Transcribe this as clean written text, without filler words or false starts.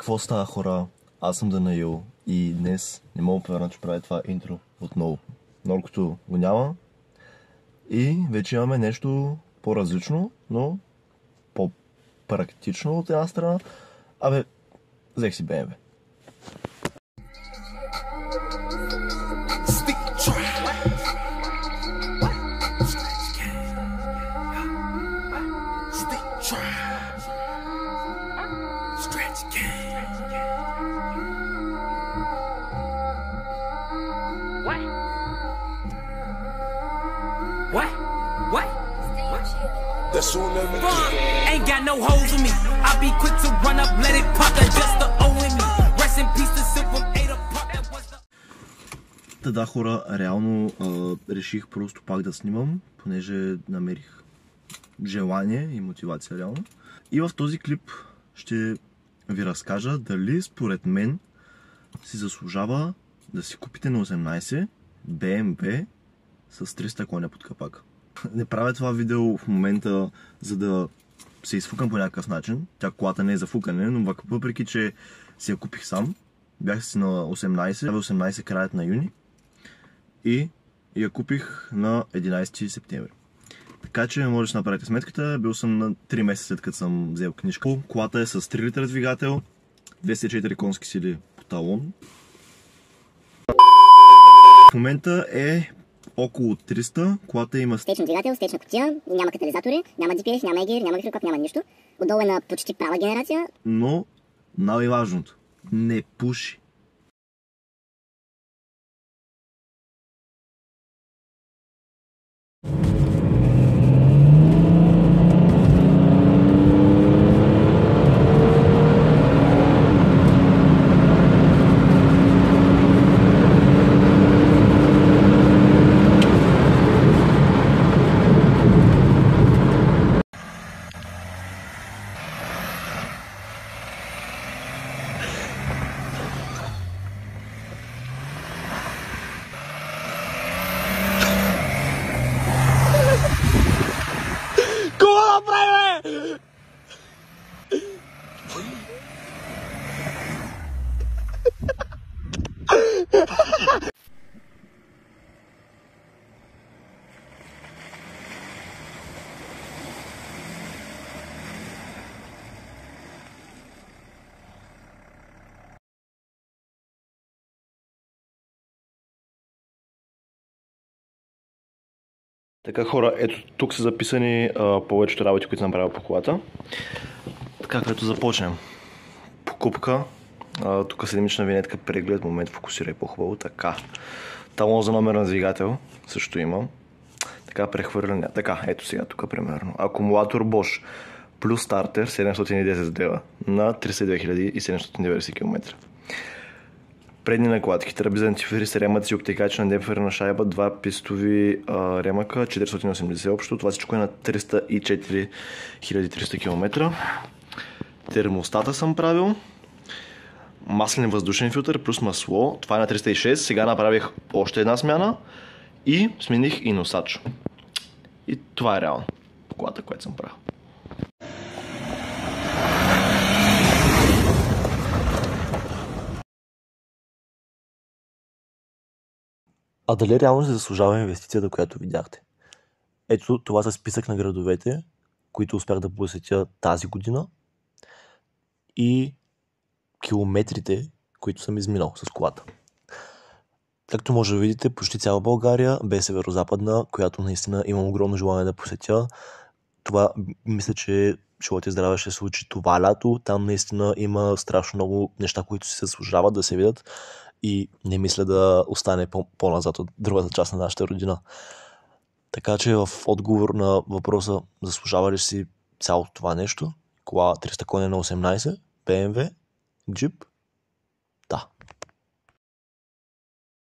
Какво става, хора? Аз съм Данаил и днес не мога да повярвам, че правя това интро отново. Норкото го няма и вече имаме нещо по-различно, но по-практично от една страна. Взех си BMW. Ain't got no holes in me. I'll be quick to run up, let it pop. That's just the O in me. Rest in peace to Silver 8 apart. Да, хора, реално реших просто пак да снимам, понеже намерих желание и мотивация реално. И в този клип ще ви разкажа дали според мен си заслужава да си купите на 18 BMW с 300 коня под капак. Не правя това видео в момента, за да се изфукам по някакъв начин. Тя колата не е за фукане, но въпреки че си я купих сам, бях си на 18 краят на юни и я купих на 11 септември. Така че можеш да направите сметката, бил съм на 3 месеца след като съм взел книжка. Колата е с 3 литра двигател, 204 конски сили по талон. В момента е около 300, колата има стечен двигател, стечна кутия, няма катализатори, няма GPS, няма EGR, няма гидроклап, няма нищо. Отдолу е на почти права генерация. Но най-важното, не пуши. Така, хора, ето тук са записани повечето работи, които съм правил по колата. Така, като започнем. Покупка. Тук седмична винетка, преглед, момент, фокусирай по-хубаво. Така. Талон за номер на двигател също имам. Така, прехвърляне. Така, ето сега тук примерно. Акумулатор Bosch плюс стартер 710 лева на 302 790 км. Предни накладки, тръби за антифриз, ремъци, обтекач на демпферна шайба, 2 пистови ремъка, 480 общо. Това всичко е на 304 300 км. Термостата съм правил. Маслен въздушен филтър плюс масло. Това е на 306. Сега направих още една смяна и смених и носач. И това е реално колата, която съм правил. А дали реално се заслужава инвестицията, която видяхте? Ето, това са списък на градовете, които успях да посетя тази година и километрите, които съм изминал с колата. Както може да видите, почти цяла България бе северо-западна, която наистина имам огромно желание да посетя. Това мисля, че живота и здраве ще се случи това лято. Там наистина има страшно много неща, които се заслужават да се видят и не мисля да остане по-назад от другата част на нашата родина. Така че в отговор на въпроса заслужава ли си цялото това нещо, кола 300 коня на 18, BMW, джип,